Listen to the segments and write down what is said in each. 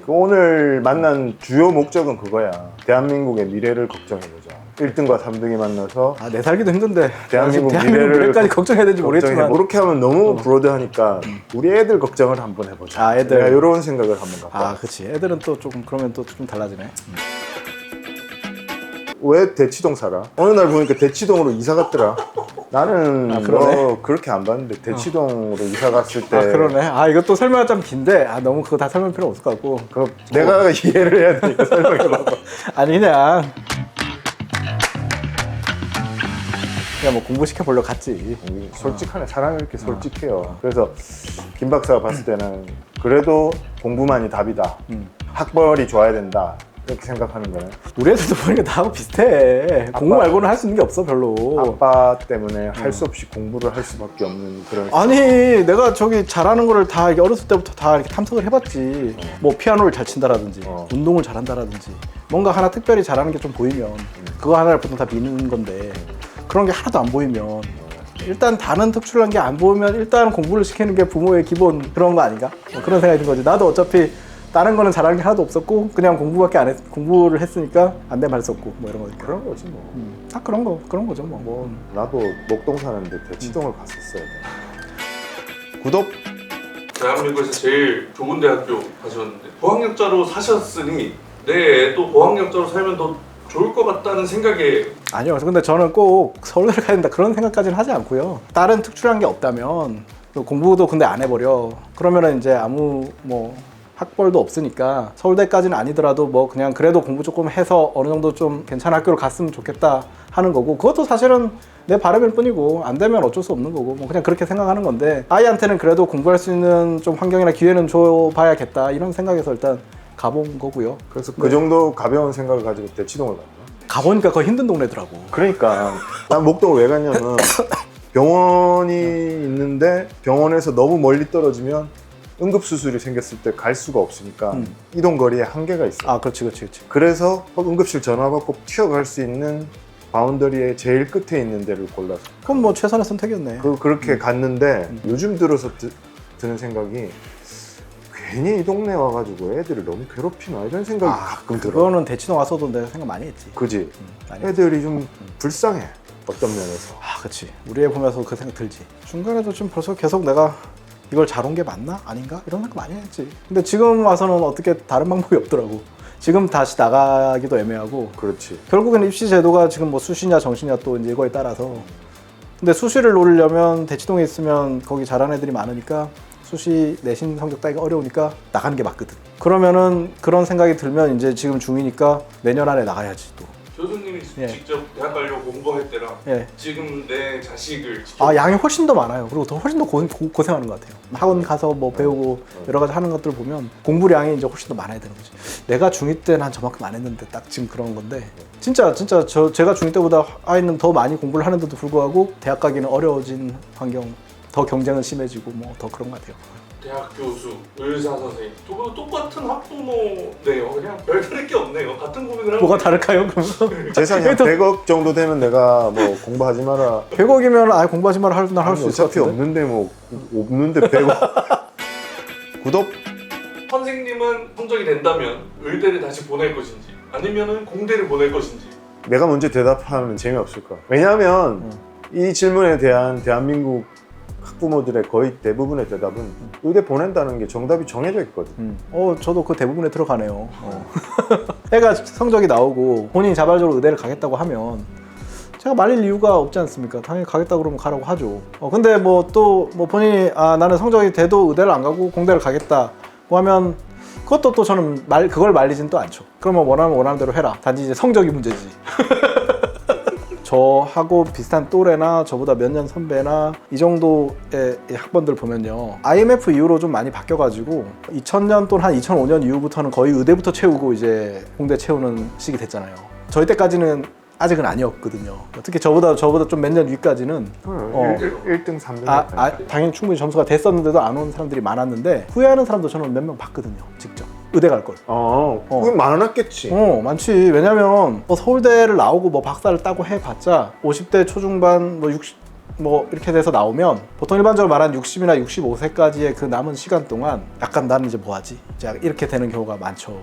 그 오늘 만난 주요 목적은 그거야. 대한민국의 미래를 걱정해보자. 1등과 3등이 만나서 내 살기도 힘든데 대한민국 미래까지 걱정해야 되는지 모르겠지만 그렇게 하면 너무 브로드하니까 우리 애들 걱정을 한번 해보자. 애들. 내가 이런 생각을 한번 갖고 그치. 애들은 또 조금 그러면 또 좀 달라지네. 왜 대치동 살아? 어느 날 보니까 대치동으로 이사 갔더라. 나는 그러네. 그렇게 안 봤는데 대치동으로 이사 갔을 때 그러네. 이것도 설명이 좀 긴데 너무 그거 다 설명 필요 없을 것 같고. 내가 이해를 해야 되니까 설명해봐봐. 아니 그냥 뭐 공부시켜 보려고 갔지. 솔직하네. 사람이 이렇게 솔직해요. 그래서 김 박사가 봤을 때는 그래도 공부만이 답이다. 학벌이 좋아야 된다. 이렇게 생각하는 거네. 우리 애들도 보니까 나하고 비슷해. 공부 말고는 할 수 있는 게 없어 별로. 아빠 때문에 할 수 없이 공부를 할 수밖에 없는 그런. 아니 내가 저기 잘하는 거를 다 이렇게 어렸을 때부터 다 이렇게 탐색을 해봤지. 뭐 피아노를 잘 친다라든지 운동을 잘한다라든지 뭔가 하나 특별히 잘하는 게 좀 보이면 그거 하나를 보통 다 미는 건데 그런 게 하나도 안 보이면 일단 다른 특출난 게 안 보이면 일단 공부를 시키는 게 부모의 기본 그런 거 아닌가? 그런 생각이 든 거지. 나도 어차피 다른 거는 잘하는 게 하나도 없었고 그냥 공부밖에 안 공부를 했으니까 안 되면 할 수 없고 뭐 이런 거니까. 그런 거지 뭐. 그런 거죠 뭐. 나도 목동 사는데 대치동을 갔었어야 돼. 구독. 대한민국에서 제일 좋은 대학교 가셨는데 고학력자로 사셨으니 내 애도 고학력자로 살면 더 좋을 것 같다는 생각에. 아니요. 근데 저는 꼭 서울대를 가야 된다 그런 생각까지는 하지 않고요. 다른 특출한 게 없다면 공부도 근데 안 해버려. 그러면은 이제 아무 뭐 학벌도 없으니까 서울대까지는 아니더라도 뭐 그냥 그래도 공부 조금 해서 어느 정도 좀 괜찮은 학교를 갔으면 좋겠다 하는 거고 그것도 사실은 내 바람일 뿐이고 안 되면 어쩔 수 없는 거고 뭐 그냥 그렇게 생각하는 건데 아이한테는 그래도 공부할 수 있는 좀 환경이나 기회는 줘봐야겠다 이런 생각에서 일단 가본 거고요. 그래서 그 정도 가벼운 생각을 가지고 대치동을 갔나? 가보니까 거의 힘든 동네더라고. 그러니까 난 목동을 왜 갔냐면 병원이 있는데 병원에서 너무 멀리 떨어지면 응급수술이 생겼을 때 갈 수가 없으니까 이동 거리에 한계가 있어. 그렇지. 그래서 응급실 전화 받고 튀어갈 수 있는 바운더리의 제일 끝에 있는 데를 골랐어. 그럼 뭐 최선의 선택이었네. 그렇게 갔는데 요즘 들어서 드는 생각이 괜히 이 동네 와가지고 애들을 너무 괴롭히나 이런 생각이 가끔 들어. 그거는 대치동 와서도 내가 생각 많이 했지. 그지? 많이 애들이 좀 불쌍해. 어떤 면에서. 그치. 우리 애 보면서 그 생각 들지. 중간에도 좀 벌써 계속 내가 이걸 잘 온 게 맞나? 아닌가? 이런 생각 많이 했지. 근데 지금 와서는 어떻게 다른 방법이 없더라고. 지금 다시 나가기도 애매하고. 그렇지. 결국에는 입시 제도가 지금 뭐 수시냐 정시냐 또 이제 이거에 따라서. 근데 수시를 노리려면 대치동에 있으면 거기 잘하는 애들이 많으니까 수시 내신 성적 따기가 어려우니까 나가는 게 맞거든. 그러면은 그런 생각이 들면 이제 지금 중이니까 내년 안에 나가야지 또. 교수님이 직접 대학 가려고 공부할 때랑 지금 내 자식을 직접 양이 훨씬 더 많아요. 그리고 훨씬 더 고생하는 것 같아요. 학원 가서 뭐 배우고 여러 가지 하는 것들 보면 공부량이 이제 훨씬 더 많아야 되는 거지. 내가 중2 때는 한 저만큼 안 했는데 딱 지금 그런 건데 진짜 제가 중2 때보다 아이는 더 많이 공부를 하는데도 불구하고 대학 가기는 어려워진 환경, 더 경쟁은 심해지고 뭐 더 그런 것 같아요. 대학 교수, 의사 선생님 두 똑같은 학부모네요. 그냥 별다를 게 없네요. 같은 고민을 하고. 뭐가 다를까요? 그러면 재산이 한 100억 정도 되면 내가 뭐 공부하지 마라. 100억이면 공부하지 마라 할 수 있을 것 어차피 같은데. 없는데 뭐 없는데 100억. 구독. 선생님은 성적이 된다면 의대를 다시 보낼 것인지 아니면은 공대를 보낼 것인지. 내가 먼저 대답하면 재미없을 거야. 왜냐하면 이 질문에 대한 대한민국 학부모들의 거의 대부분의 대답은 의대 보낸다는 게 정답이 정해져 있거든. 저도 그 대부분에 들어가네요. 애가 성적이 나오고 본인이 자발적으로 의대를 가겠다고 하면 제가 말릴 이유가 없지 않습니까? 당연히 가겠다 그러면 가라고 하죠. 근데 뭐 또 뭐 본인이 나는 성적이 돼도 의대를 안 가고 공대를 가겠다고 하면 그것도 또 저는 그걸 말리진 또 않죠. 그러면 원하는 대로 해라. 단지 이제 성적이 문제지. 저하고 비슷한 또래나 저보다 몇 년 선배나 이 정도의 학번들 보면요. IMF 이후로 좀 많이 바뀌어가지고 2000년 또는 한 2005년 이후부터는 거의 의대부터 채우고 이제 공대 채우는 시기 됐잖아요. 저희 때까지는 아직은 아니었거든요. 특히 저보다 좀 몇 년 위까지는 1등, 3등. 당연히 충분히 점수가 됐었는데도 안 온 사람들이 많았는데 후회하는 사람도 저는 몇 명 봤거든요. 직접. 의대 갈 걸. 그게 많았겠지. 많지. 왜냐면 서울대를 나오고 뭐 박사를 따고 해봤자 50대 초중반 뭐 뭐 이렇게 돼서 나오면 보통 일반적으로 말하는 60이나 65세까지의 그 남은 시간 동안 약간 나는 이제 뭐하지? 이제 이렇게 되는 경우가 많죠.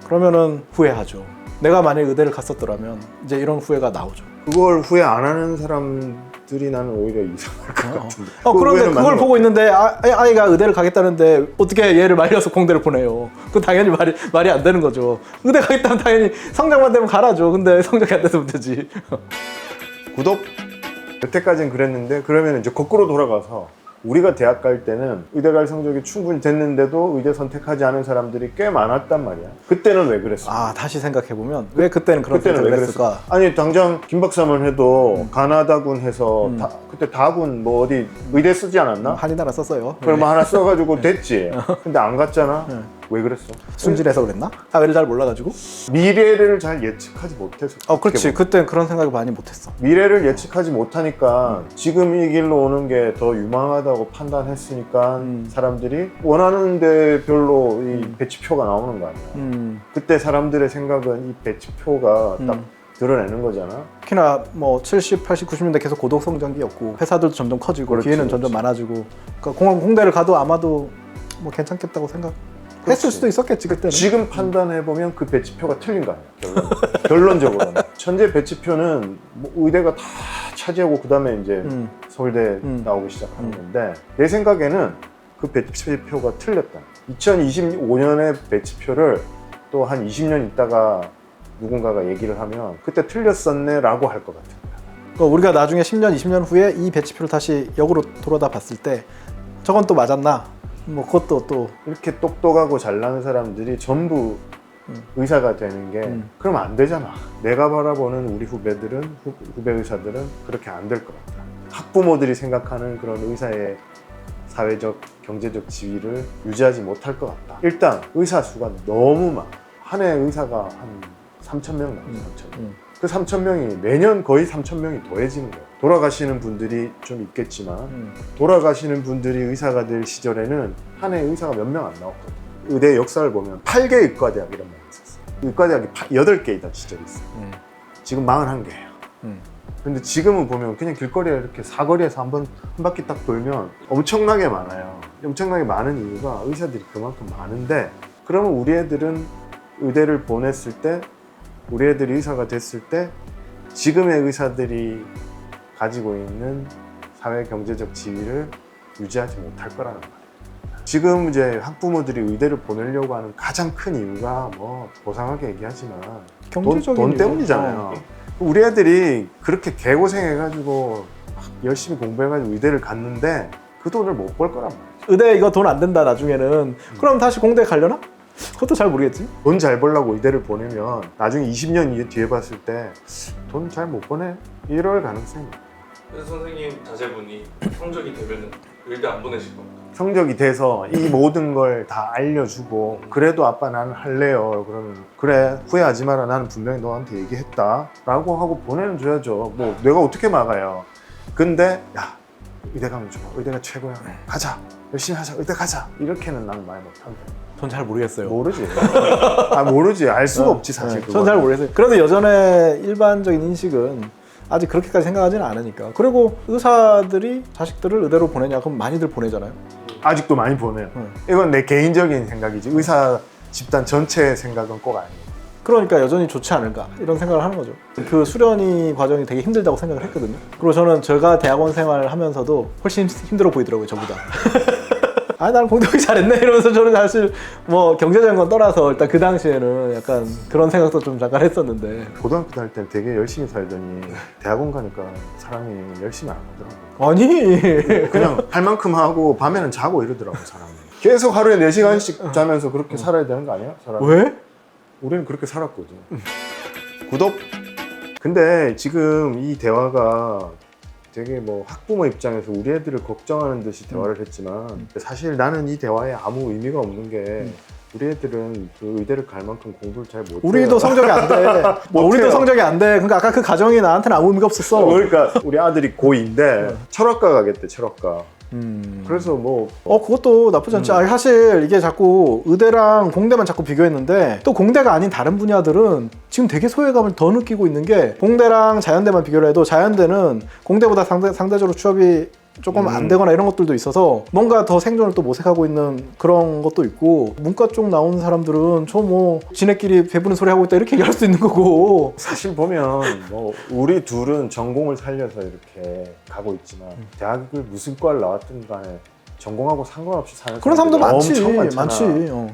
그러면은 후회하죠. 내가 만약에 의대를 갔었더라면 이제 이런 후회가 나오죠. 그걸 후회 안 하는 사람들이 나는 오히려 이상할 것 같은데. 그 그런데 후회는 그걸 맞는 보고 것 있는데 아이가 의대를 가겠다는데 어떻게 얘를 말려서 공대를 보내요? 그건 당연히 말이 안 되는 거죠. 의대 가겠다면 당연히 성적만 되면 가라죠. 근데 성적이 안 돼서 문제지. 같아. 구독? 여태까지는 그랬는데 그러면 이제 거꾸로 돌아가서 우리가 대학 갈 때는 의대 갈 성적이 충분히 됐는데도 의대 선택하지 않은 사람들이 꽤 많았단 말이야. 그때는 왜 그랬어? 다시 생각해보면 왜 그때는 그런 그때는 왜 선택을 그랬어? 했을까? 아니 당장 김박사만 해도 가나다군 해서 그때 다군 뭐 어디 의대 쓰지 않았나? 한이나라 썼어요. 그럼 하나 써가지고 됐지. 근데 안 갔잖아. 왜 그랬어? 순진해서 그랬나? 사회를 잘 몰라가지고? 미래를 잘 예측하지 못해서. 그렇지. 그땐 그런 생각을 많이 못했어. 미래를 예측하지 못하니까 지금 이 길로 오는 게 더 유망하다고 판단했으니까 사람들이 원하는 데 별로 이 배치표가 나오는 거 아니야. 그때 사람들의 생각은 이 배치표가 딱 드러내는 거잖아. 특히나 뭐 70, 80, 90년대 계속 고독 성장기였고 회사들도 점점 커지고 그렇지, 기회는 그렇지. 점점 많아지고 그러니까 공대를 가도 아마도 뭐 괜찮겠다고 생각했을 수도 있었겠지 그때는. 지금 판단해보면 그 배치표가 틀린 거 아니야. 결론적으로는. 현재 배치표는 뭐 의대가 다 차지하고 그 다음에 이제 서울대 나오기 시작하는 건데 내 생각에는 그 배치표가 틀렸다. 2025년의 배치표를 또 한 20년 있다가 누군가가 얘기를 하면 그때 틀렸었네 라고 할 것 같아요. 그러니까 우리가 나중에 10년, 20년 후에 이 배치표를 다시 역으로 돌아다 봤을 때 저건 또 맞았나? 뭐 그것도 또 이렇게 똑똑하고 잘나는 사람들이 전부 의사가 되는 게 그러면 안 되잖아. 내가 바라보는 우리 후배들은 후배 의사들은 그렇게 안 될 것 같다. 학부모들이 생각하는 그런 의사의 사회적 경제적 지위를 유지하지 못할 것 같다. 일단 의사 수가 너무 많아. 한 해 의사가 한 3,000명 나와요. 3,000명. 그 3,000명이 매년 거의 3,000명이 더해지는 거예요. 돌아가시는 분들이 좀 있겠지만 돌아가시는 분들이 의사가 될 시절에는 한 해 의사가 몇 명 안 나왔거든요. 의대 역사를 보면 8개 의과대학 이런 말이 있었어요. 의과대학이 8개 있던 시절이 있어요. 지금 41개예요. 근데 지금은 보면 그냥 길거리에 이렇게 사거리에서 한 바퀴 딱 돌면 엄청나게 많아요. 엄청나게 많은 이유가 의사들이 그만큼 많은데 그러면 우리 애들은 의대를 보냈을 때 우리 애들이 의사가 됐을 때 지금의 의사들이 가지고 있는 사회 경제적 지위를 유지하지 못할 거라는 거예요. 지금 이제 학부모들이 의대를 보내려고 하는 가장 큰 이유가 뭐 고상하게 얘기하지만 경제적인 돈 이유. 때문이잖아요. 우리 애들이 그렇게 개고생해가지고 열심히 공부해가지고 의대를 갔는데 그 돈을 못 벌 거란 말이에요. 의대 이거 돈 안 된다 나중에는. 그럼 다시 공대 가려나? 그것도 잘 모르겠지. 돈 잘 벌려고 의대를 보내면 나중에 20년 뒤에 봤을 때 돈 잘 못 보내? 이럴 가능성이 있어요. 그래서 선생님 자제분이 성적이 되면 의대 안 보내실 겁니다. 성적이 돼서 이 모든 걸 다 알려주고 그래도 아빠 나는 할래요. 그러면 그래 후회하지 마라. 나는 분명히 너한테 얘기했다 라고 하고 보내줘야죠. 뭐 내가 어떻게 막아요. 근데 야 의대 가면 좋아. 의대가 최고야. 가자. 열심히 하자. 의대 가자. 이렇게는 나는 말 못한다. 전 잘 모르겠어요. 모르지. 모르지. 알 수가 없지 사실. 네, 전 잘 모르겠어요. 그래도 여전히 일반적인 인식은 아직 그렇게까지 생각하지는 않으니까. 그리고 의사들이 자식들을 의대로 보내냐? 그럼 많이들 보내잖아요. 아직도 많이 보내요. 이건 내 개인적인 생각이지 의사 집단 전체의 생각은 꼭 아니에요. 그러니까 여전히 좋지 않을까 이런 생각을 하는 거죠. 그 수련이 과정이 되게 힘들다고 생각을 했거든요. 그리고 저는 제가 대학원 생활을 하면서도 훨씬 힘들어 보이더라고요, 저보다. 아, 나는 공대하기 잘했네 이러면서 저는 사실 뭐 경제적인 건 떠나서 일단 그 당시에는 약간 그런 생각도 좀 잠깐 했었는데. 고등학교 다닐 때는 되게 열심히 살더니 대학원 가니까 사람이 열심히 안 하더라고요. 아니 그냥 할 만큼 하고 밤에는 자고 이러더라고 사람이. 계속 하루에 4시간씩 자면서 그렇게 살아야 되는 거 아니야? 사람이? 왜? 우리는 그렇게 살았거든. 구독! 근데 지금 이 대화가 되게 뭐 학부모 입장에서 우리 애들을 걱정하는 듯이 대화를 했지만 사실 나는 이 대화에 아무 의미가 없는 게 우리 애들은 그 의대를 갈 만큼 공부를 잘 못해요. 우리도 성적이 안 돼. 우리도 성적이 안 돼. 그러니까 아까 그 가정이 나한테는 아무 의미가 없었어. 그러니까 우리 아들이 고2인데 철학과 가겠대. 철학과. 그래서 뭐 그것도 나쁘지 않지. 아니, 사실 이게 자꾸 의대랑 공대만 자꾸 비교했는데 또 공대가 아닌 다른 분야들은 지금 되게 소외감을 더 느끼고 있는 게 공대랑 자연대만 비교를 해도 자연대는 공대보다 상대적으로 취업이 조금 안 되거나 이런 것들도 있어서 뭔가 더 생존을 또 모색하고 있는 그런 것도 있고 문과 쪽 나오는 사람들은 저 뭐 지네끼리 배부른 소리 하고 있다 이렇게 얘기할 수 있는 거고 사실 보면 뭐 우리 둘은 전공을 살려서 이렇게 가고 있지만 대학을 무슨 과를 나왔든 간에 전공하고 상관없이 사는 그런 사람도 많지. 엄청 많잖아. 많지.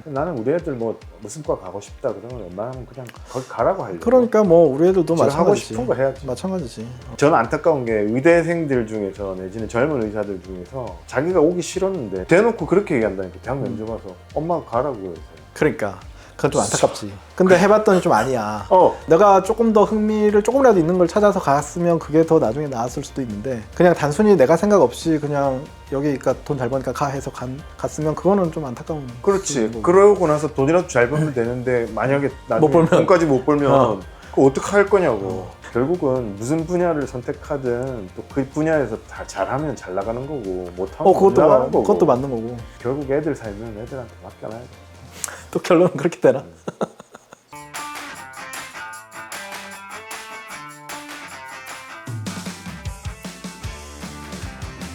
나는 우리 애들 뭐 무슨 과 가고 싶다 그러면 웬만하면 그냥 거기 가라고 하려고. 그러니까 뭐 우리 애들도 지가 하고 마찬가지지. 싶은 거 해야지. 마찬가지지. 저는 안타까운 게 의대생들 중에서 내지는 젊은 의사들 중에서 자기가 오기 싫었는데 대놓고 그렇게 얘기한다니까. 대학 면접 와서 엄마가 가라고 그래서. 그러니까 그건 좀 안타깝지. 근데 해봤더니 좀 아니야. 어. 내가 조금 더 흥미를 조금이라도 있는 걸 찾아서 갔으면 그게 더 나중에 나았을 수도 있는데 그냥 단순히 내가 생각 없이 그냥 여기가 돈 잘 버니까 가 해서 갔으면 그거는 좀 안타까운. 그렇지. 거고. 그러고 나서 돈이라도 잘 벌면 되는데 만약에 나중에 못 벌면. 돈까지 못 벌면 어. 그거 어떡할 거냐고. 결국은 무슨 분야를 선택하든 또 그 분야에서 다 잘하면 잘 나가는 거고 못하면 못 나가는 거고. 그것도 맞는 거고. 결국 애들 살면 애들한테 맡겨놔야 돼. 또 결론은 그렇게 되나?